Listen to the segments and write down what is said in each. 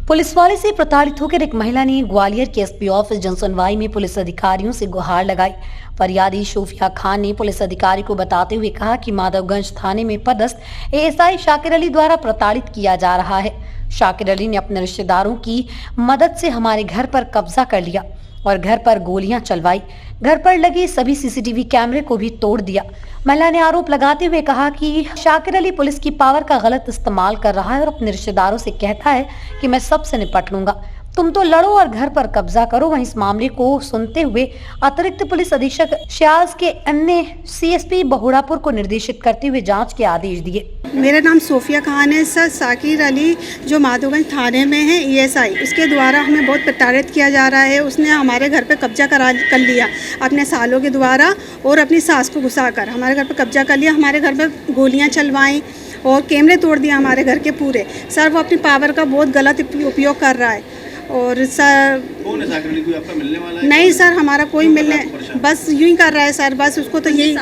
Police वाले से प्रताड़ित होकर एक महिला ने ग्वालियर के एसपी ऑफिस जनसुनवाई में पुलिस अधिकारियों से गुहार लगाई। फरियादी शोफिया खान ने पुलिस अधिकारी को बताते हुए कहा कि माधवगंज थाने में पदस्थ एएसआई शाकिर अली द्वारा प्रताड़ित किया जा रहा है। शाकिर अली ने अपने रिश्तेदारों की मदद से हमारे घर पर कब्जा कर लिया और घर पर गोलियां चलवाई। घर पर लगे सभी सीसीटीवी कैमरे को भी तोड़ दिया। महिला ने आरोप लगाते हुए कहा कि शाकिर अली पुलिस की पावर का गलत इस्तेमाल कर रहा है और अपने रिश्तेदारों से कहता है कि मैं सबसे निपट लूंगा, तुम तो लड़ो और घर पर कब्जा करो। वहीं इस मामले को सुनते हुए अतिरिक्त पुलिस अधीक्षक श्याज के अन्य सीएसपी बहुड़ापुर को निर्देशित करते हुए जांच के आदेश दिए। मेरा नाम सोफिया खान है सर। शाकिर अली जो माधवगंज थाने में है एएसआई, उसके द्वारा हमें बहुत प्रताड़ित किया जा रहा है। उसने हमारे घर पे कब्जा कर लिया अपने सालों के द्वारा और अपनी सास को घुसाकर हमारे घर पे कब्जा कर लिया। हमारे घर पे गोलियां चलवाई और कैमरे तोड़ दिया हमारे घर के पूरे। सर वो अपनी पावर का बहुत गलत उपयोग कर रहा है। और सर कौन है शाकिर अली? कोई आपका मिलने वाला है? नहीं सर, हमारा कोई मिलने, बस यूं ही कर रहा है सर। बस उसको तो यही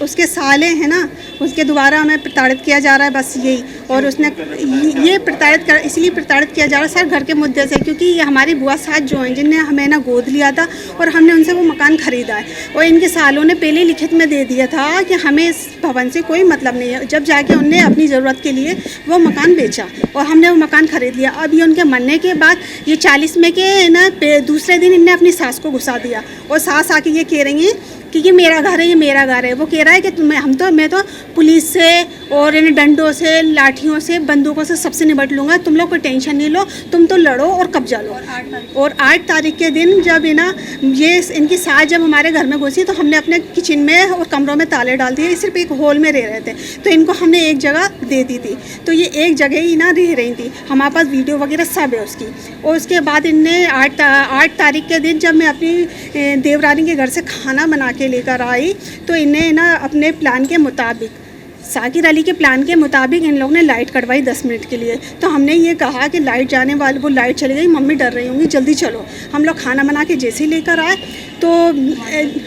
उसके साले हैं ना, उसके द्वारा हमें प्रताड़ित किया जा रहा है, बस यही। और उसने ये इसलिए प्रताड़ित किया जा रहा है सर घर के मुद्दे से, क्योंकि ये हमारी बुआ साथ जो हैं जिनने हमें ना गोद लिया था और हमने उनसे वो मकान खरीदा है और इनके सालों ने पहले लिखित में दे दिया था कि हमें इस भवन से कोई मतलब नहीं है। जब जाके उनने अपनी ज़रूरत के लिए वो मकान बेचा और हमने वो मकान खरीद लिया। अब ये उनके मरने के बाद ये 40 में के ना दूसरे दिन इनने अपनी सास को घुसा दिया और सास आके ये कह रही हैं कि ये मेरा घर है, ये मेरा घर है। वो कह रहा है कि मैं तो पुलिस से और इन डंडों से, लाठियों से, बंदूकों से सबसे निपट लूँगा, तुम लोग कोई टेंशन नहीं लो, तुम तो लड़ो और कब्जा लो। और 8 तारीख के दिन जब ये इनकी सास जब हमारे घर में घुसी तो हमने अपने किचन में और कमरों में ताले डाल दिए। सिर्फ एक हॉल में रह रहे थे तो इनको हमने एक जगह दे दी थी, तो ये एक जगह ही रह रही थी। हमारे पास वीडियो वगैरह सब है उसकी। और उसके बाद इनने 8 तारीख के दिन जब मैं अपनी देवरानी के घर से खाना बना के लेकर आई तो इन्हें अपने प्लान के मुताबिक, शाकिर अली के प्लान के मुताबिक इन लोगों ने लाइट कटवाई 10 मिनट के लिए। तो हमने ये कहा कि लाइट जाने वाली, वो लाइट चली गई, मम्मी डर रही होंगी, जल्दी चलो। हम लोग खाना बना के जैसे ही लेकर आए तो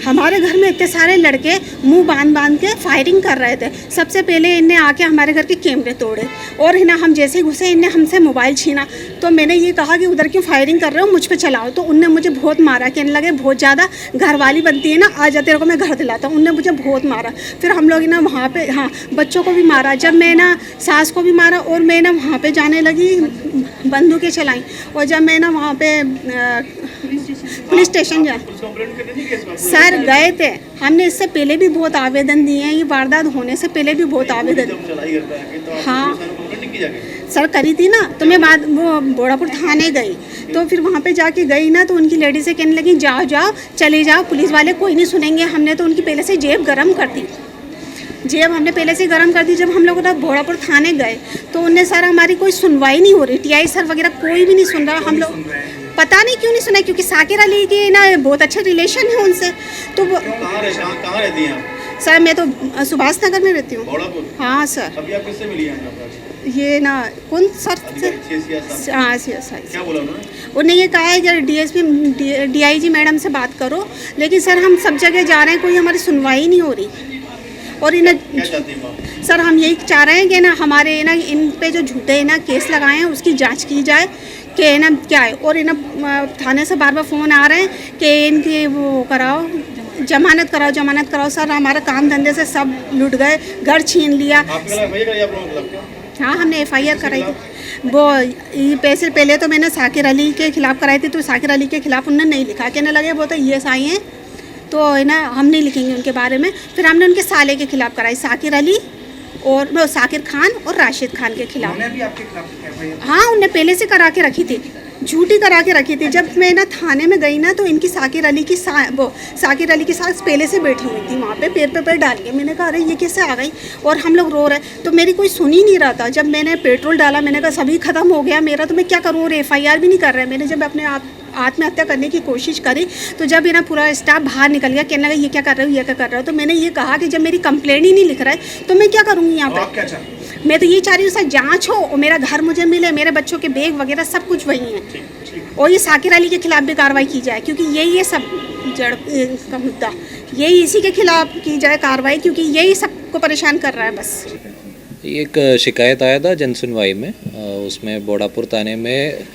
हमारे घर में इतने सारे लड़के मुंह बांध के फायरिंग कर रहे थे। सबसे पहले इनने आके हमारे घर के कैमरे तोड़े और हम जैसे ही घुसे इनने हमसे मोबाइल छीना। तो मैंने ये कहा कि उधर क्यों फायरिंग कर रहे हो, मुझ पे चलाओ। तो उनने मुझे बहुत मारा, कहने लगे बहुत ज़्यादा घर वाली बनती है ना, आ जा तेरे को मैं घर दिलाता हूँ। उनने मुझे बहुत मारा। फिर हम लोग वहाँ पे बच्चों को भी मारा। जब मैं सास को भी मारा और मैं वहाँ पे जाने लगी, बंदूकें चलाई। और जब मैं वहाँ पे पुलिस स्टेशन जा सर गए थे, हमने इससे पहले भी बहुत आवेदन दिए हैं, ये वारदात होने से पहले भी बहुत आवेदन। हाँ सर करी थी ना, तो मैं बाद वो बोड़ापुर थाने गई। तो फिर वहाँ पे जाके गई ना, तो उनकी लेडी से कहने लगी जाओ चले जाओ, पुलिस वाले कोई नहीं सुनेंगे। हमने तो उनकी पहले से जेब गर्म कर दी, हमने पहले से गर्म कर दी। जब हम लोग बोड़ापुर थाने गए तो उनने सर हमारी कोई सुनवाई नहीं हो रही, टीआई सर वगैरह कोई भी नहीं सुन रहा। हम लोग पता नहीं क्यों नहीं सुना, क्योंकि शाकिर अली के बहुत अच्छे रिलेशन है उनसे। तो वो कहाँ रहती हैं आप? सर मैं तो सुभाष नगर में रहती हूँ। हाँ सर। अभी आप किससे मिली हैं? ये कौन सर से? हाँ क्या बोला उन्होंने? उन्होंने ये कहा है कि डीएसपी डीआईजी मैडम से बात करो, लेकिन सर हम सब जगह जा रहे हैं, कोई हमारी सुनवाई नहीं हो रही। और क्या चाहती हैं सर हम यही चाह रहे हैं कि हमारे इन पे जो झूठे केस लगाए हैं उसकी जांच की जाए कि क्या है। और थाने से बार बार फ़ोन आ रहे हैं कि इनकी वो कराओ, जमानत कराओ। सर हमारा काम धंधे से सब लुट गए, घर छीन लिया। हाँ हमने FIR कराई थी। वो पैसे पहले तो मैंने शाकिर अली के खिलाफ़ कराई थी, तो शाकिर अली के खिलाफ़ उन्होंने नहीं लिखा, कहने लगे वो तो ESI हैं तो हम नहीं लिखेंगे उनके बारे में। फिर हमने उनके साले के खिलाफ़ कराई, शाकिर अली और शाकिर खान और राशिद खान के खिलाफ। भी आपके खिलाफ? हाँ उनने पहले से करा के रखी थी, झूठी करा के रखी थी। जब मैं थाने में गई तो इनकी शाकिर अली की शाकिर अली के साथ पहले से बैठी हुई थी वहाँ पे, पैर पे पैर डाल के। मैंने कहा अरे ये कैसे आ गई, और हम लोग रो रहे, तो मेरी कोई सुन ही नहीं रहा था। जब मैंने पेट्रोल डाला मैंने कहा सभी ख़त्म हो गया मेरा, तो मैं क्या करूँ, और FIR भी नहीं कर रहे। मैंने जब अपने आत्महत्या करने की कोशिश करी तो जब पूरा स्टाफ बाहर निकल गया, कहने लगा ये क्या कर रहे हो, ये क्या कर रहे हो। तो मैंने ये कहा कि जब मेरी कंप्लेंट ही नहीं लिख रहा है तो मैं क्या करूँगी यहाँ पर। मैं तो ये चाह रही हूँ सर जांच हो और मेरा घर मुझे मिले, मेरे बच्चों के बैग वगैरह सब कुछ वही है, और ये शाकिर अली के खिलाफ भी कार्रवाई की जाए, क्योंकि यही है सब जड़ का मुद्दा, यही इसी के खिलाफ की जाए कार्रवाई, क्योंकि यही सबको परेशान कर रहा है बस। एक शिकायत आया था जनसुनवाई में, उसमें बोड़ापुर थाने में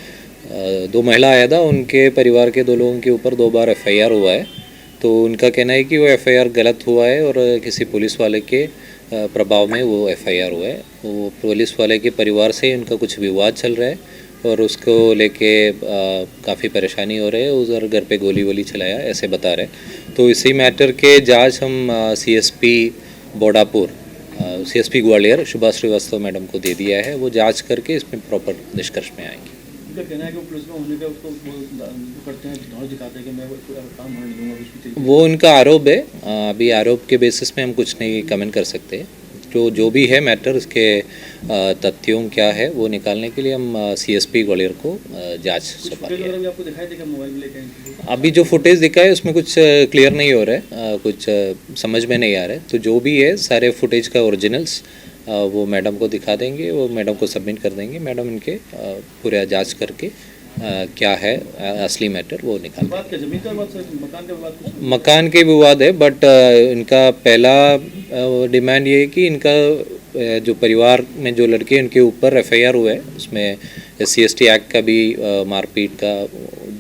2 महिला आया था, उनके परिवार के 2 लोगों के ऊपर 2 बार FIR हुआ है। तो उनका कहना है कि वो FIR गलत हुआ है और किसी पुलिस वाले के प्रभाव में वो FIR हुआ है। वो पुलिस वाले के परिवार से उनका कुछ विवाद चल रहा है और उसको लेके काफ़ी परेशानी हो रही है। उधर घर पे गोली वोली चलाया ऐसे बता रहे। तो इसी मैटर के जांच हम CSP बोड़ापुर CSP ग्वालियर शुभा श्रीवास्तव मैडम को दे दिया है। वो जांच करके इसमें प्रॉपर निष्कर्ष में आएंगे। उनका कहना है कि वो पुलिस में होने का उसको वो करते हैं, धौड़ दिखाते हैं कि मैं काम होने नहीं दूंगा कुछ भी। वो उनका आरोप है। अभी आरोप के बेसिस में हम कुछ नहीं कमेंट कर सकते। जो भी है मैटर, उसके तथ्यों क्या है वो निकालने के लिए हम CSP ग्वालियर को जांच सौंपा दिया है। आपको दिखाई देगा मोबाइल लेके? अभी जो फुटेज दिखा है उसमें कुछ क्लियर नहीं हो रहा है, कुछ समझ में नहीं आ रहा है। तो जो भी है सारे फुटेज का ओरिजिनल्स वो मैडम को दिखा देंगे, वो मैडम को सबमिट कर देंगे। मैडम इनके पूरा जांच करके क्या है असली मैटर वो निकाल देंगे। बात क्या जमीन का बात, मकान का बात? मकान के विवाद है, बट इनका पहला डिमांड ये है कि इनका जो परिवार में जो लड़के उनके ऊपर FIR हुआ है, उसमें SC/ST एक्ट का भी मारपीट का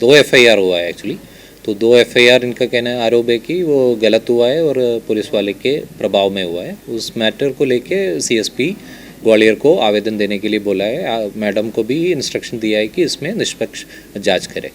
2 FIR हुआ है एक्चुअली। तो 2 FIR इनका कहना आरोप है कि वो गलत हुआ है और पुलिस वाले के प्रभाव में हुआ है। उस मैटर को लेके CSP ग्वालियर को आवेदन देने के लिए बोला है। मैडम को भी इंस्ट्रक्शन दिया है कि इसमें निष्पक्ष जांच करें।